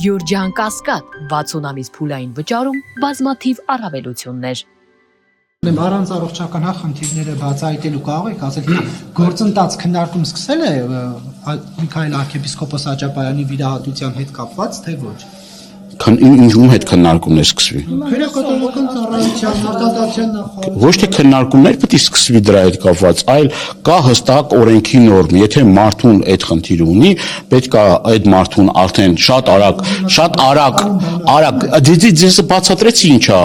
Գյուրջան Կասկադ 60 ամիս փուլային վճարում բազմաթիվ առավելություններ։ Առանց առողջական խնդիրները բացահայտելու կարող եք ասել, գործընթաց քննարկում սկսել է Միքայել arczepiskopos Աջապայանի վիրահատության հետ կապված, թե ոչ։ Ում հետ քննարկումներ սկսվի։ Քրեակատարական ծառայության արտադրության նախարարության Ոչ թե քննարկումներ պետք է սկսվի դրա հետ կապված, այլ կա հստակ օրենքի նորմ, եթե մարդուն այդ խնդիրը ունի, պետք է այդ մարդուն արդեն շատ արագ, դիզը բացատրեցի ինչ է։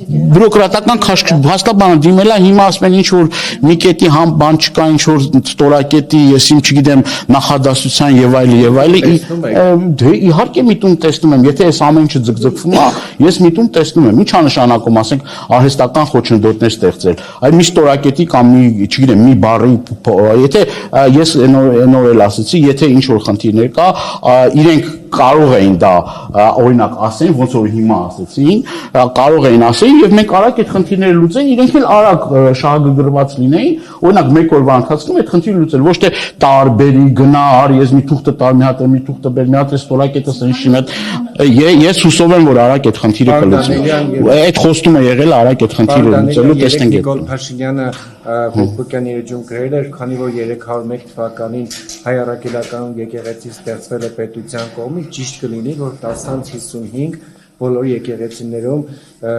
Բյուրոկրատական հաստաբանը դիմել է, հիմա ասում են ինչ որ մի կետի բան չկա, ինչ որ ստորակետի, ես իմ չգիտեմ, նախադասության եւ այլն, դե իհարկե միտում տեսնում եմ, եթե այս ամեն ինչը ձգձգվում է, ես միտում տեսնում եմ, ի՞նչ է նշանակում, ասենք, արհեստական խոչընդոտներ ստեղծել, այլ մի ստորակետի կամ մի, չգիտեմ, մի բառի, եթե ես նոր էլ ասացի, եթե ինչ որ խնդիրներ կա, իրենք կարող էին դա օրինակ ասեն, ոնց որ հիմա ասեցին, կարող էին ասել եւ մենք արագ այդ խնդիրները լուծեն, իրենք էլ արագ շահագրգռված լինեին, օրինակ մեկ օրվա ընթացքում այդ խնդիրը լուծել, ոչ թե տարբերի գնա, ես մի թուղթը տար, մի հատ մի թուղթը բեր, մի հատ ստորակետը սնշի մետ, ես հուսով եմ, որ արագ այդ խնդիրը կլուծվի։ Այդ խոստումը եղել է արագ այդ խնդիրը լուծելու, տեսնենք այդ։ Նիկոլ Փաշինյանը Ֆեյսբուքյան էջում գրել էր, քանի որ 301 թվականին հայ առաքելական եկեղեցի ստեղծվել է պետության կողմից, ճիշտ կլինի, որ 10-ից 55 բոլոր եկեղեցիներում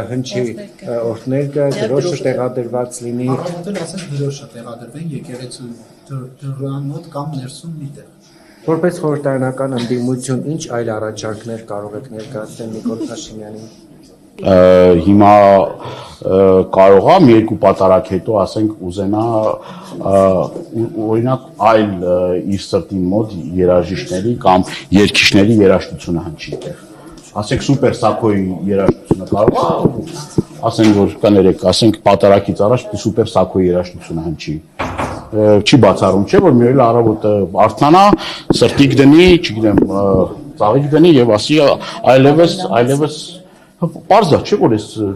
հնչի օրհներ կա, դրոշը տեղադրված լինի։ Արդեն ասած դրոշը տեղադրվեն եկեղեցու դրան մոտ կամ ներսում միտեղ։ Որպես խորհրդարանական ընդդիմություն, ինչ այլ առաջարկներ կարող եք ներկայացնել Նիկոլ Փաշինյանին։ Հիմա կարող է մի երկու պատարակ հետո ասենք ուզենա օրինակ այլ իր սրտի մոտ երաժիշտների կամ երգիչների երաժշտությունը հնչի տեղ։ Ասենք սուպեր սակոյի երաժշտությունը կարող է ասենք որ կներեք, ասենք պատարակից առաջ սուպեր սակոյի երաժշտությունը հնչի։ Չի բացառում, չէ՞ որ մի օր առավոտը արթնանա, սրտիկ դնի, չգիտեմ, ծաղիկ դնի եւ ասի այլևս Պարզ է, չէ՞ որ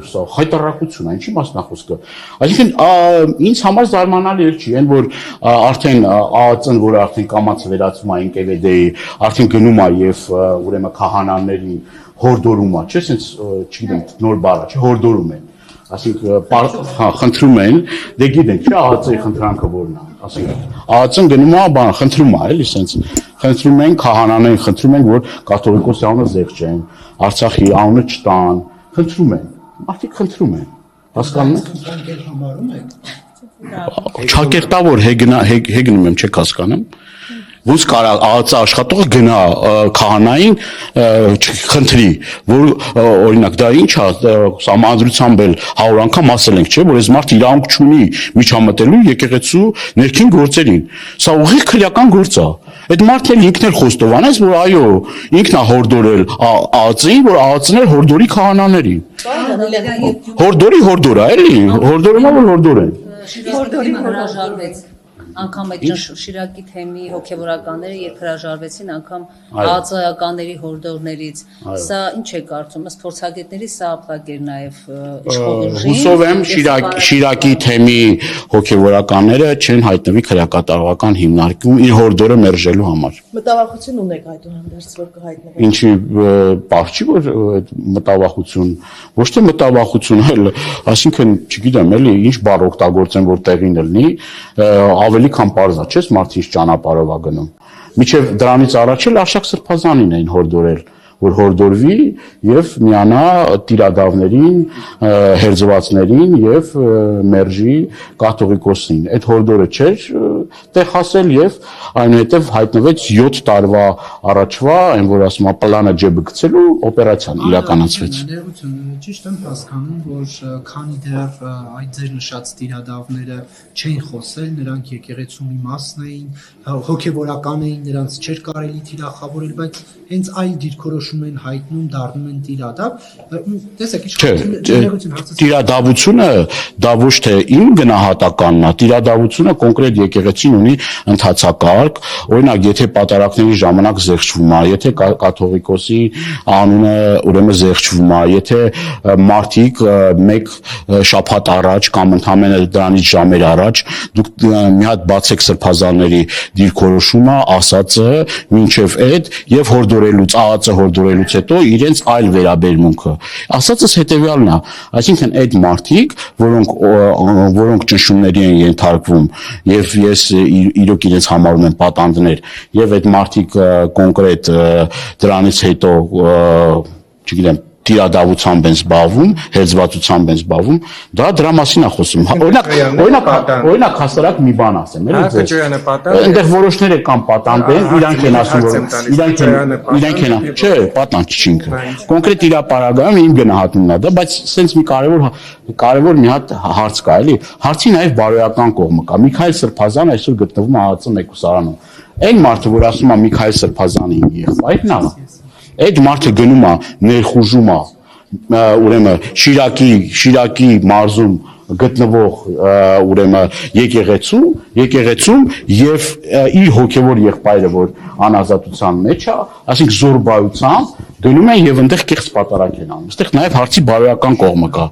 սա հայտարարություն է, ինչի մասն է խոսքը։ Այսինքն ինձ համար զարմանալի չի, այն որ արդեն ԱԱԾ-ն, որը արդեն կամաց վերածվում է NKVD-ի, արդեն գնում է եւ ուրեմն քահանաների հորդորում է, չէ՞, ասենց չգիտեմ, նոր բառ է, չէ՞, հորդորում են։ Այսինքն խնդրում են, դե գիտենք, չէ՞ ԱԱԾ-ի խնդրանքը որն է, ասենք ԱԱԾ-ն գնում է, բան խնդրում է, էլի, ասենց խնդրում են քահանաներին, խնդրում են, որ կաթողիկոսի անունը զեղչեն, Արցախի անունը չտան, խնդրում են, մարդիկ խնդրում են, հասկանում եք։ Չակերտավոր հեգնում եմ, չեք հասկանում։ Ոնց կարա ԱԱԾ աշխատողը գնա քահանային խնդրի, որ օրինակ դա ինչ է, համադրությամբ էլ 100 անգամ ասել ենք, չէ, որ այս մարդը իրավունք չունի միջամտելու եկեղեցու ներքին գործերին։ Սա ուղիղ քրեական գործ է։ Այդ մարդն էլ ինքն էլ խոստովանեց, որ այո, ինքն է հորդորել ԱԱԾ-ին, որ ԱԱԾ-ն էլ հորդորի քահանաներին։ Հորդորը, էլի, հորդորումա որ հորդորեն։ Հորդորի հրաժարվեց անգամ այդ Շիրակի թեմի հոգևորականները երբ հրաժարվեցին անգամ ԱԱԾ-ականների հորդորներից, սա ինչ է կարծում, ըստ փորձագետների սա ապտակեր նաև իշխող Հուսով եմ Շիրակի թեմի հոգևորականները չեն հայտնվի քրեակատարողական հիմնարկում իր հորդորը մերժելու համար։ Մտավախություն ունեք այդուհանդերձ, որ կհայտնվի։ Ինչի բախ չի որ մտավախություն, ոչ թե մտավախություն, այլ այսինքն, չգիտեմ, էլի ինչ բառ օգտագործեն, որ տեղին լինի, ավելի քան պարզ է, չէ՞, մարդը ինչ ճանապարհով է գնում։ Միջև դրանից առաջ էլ Արշակ Սրբազանին էին հորդորել, որ հորդորվի եւ միանա տիրադավներին, հերձվածներին եւ մերժի կաթողիկոսին։ Այդ հորդորը չէր տեղ հասել եւ այնուհետեւ հայտնվեց 7 տարվա առաջվա, այն որ ասում է պլանը ջեբը գցելու օպերացիան իրականացվեց։ Ճիշտ եմ հասկանում, որ քանի դեռ այդ ձեր նշած տիրադավները չէին խոսել, նրանք եկեղեցու մի մասն էին, հոգևորական էին, նրանց չէր կարելի թիրախավորել, բայց հենց այլ դիրքորոշում են հայտնում, դառնում են տիրադավ։ Տեսեք, Տիրադավությունը դա ոչ թե իմ գնահատականն է, տիրադավությունը կոնկրետ եկեղեցի վերջին ունի ընթացակարգ, օրինակ եթե պատարակների ժամանակ զեղչվում է, եթե կաթողիկոսի անունը ուրեմն զեղչվում է, եթե մարդիկ մեկ շաբաթ առաջ կամ ընդամենը դրանից ժամեր առաջ դուք մի հատ բացեք սրբազանների դիրքորոշումը, ասածը, մինչև այդ եւ հորդորելուց, ԱԱԾ հորդորելուց հետո իրենց այլ վերաբերմունքը։ Ասածս հետեւյալն է, այսինքն այդ մարդիկ, որոնք ճնշումների են ենթարկվում եւ ես իրոք իրենց համարում եմ պատանդներ եւ այդ մարդիկ կոնկրետ դրանից հետո չգիտեմ տիրադավությամբ են զբաղվում, հեծվածությամբ են զբաղվում, դրա մասին է խոսում։ Օրինակ հասարակ մի բան ասեմ, այնտեղ որոշները կամ պատանդ են, իրանք են ասում, որ իրանք են, չէ, պատանդ չի ինքը։ Կոնկրետ իր ապարագայում իմ գնահատումն է դա, բայց սենց մի կարևոր մի հատ հարց կա, էլի։ Հարցի նաև բարոյական կողմը կա։ Միքայել Սրբազանը այսօր գտնվում է ԱԱԾ մեկուսարանում։ Այն մարդը, որ ասում է Միքայել Սրբազանի եղբայրն է, այդ մարդը գնում է ներխուժում է ուրեմն Շիրակի մարզում գտնվող ուրեմն եկեղեցում եւ իր հոգեվոր եղբայրը, որ անազատության մեջ է, այսինքն զորբայությամբ գնում են եւ այնտեղ կեղծ պատարակ են անում։ Այստեղ նաեւ հարցի բարոյական կողմը կա։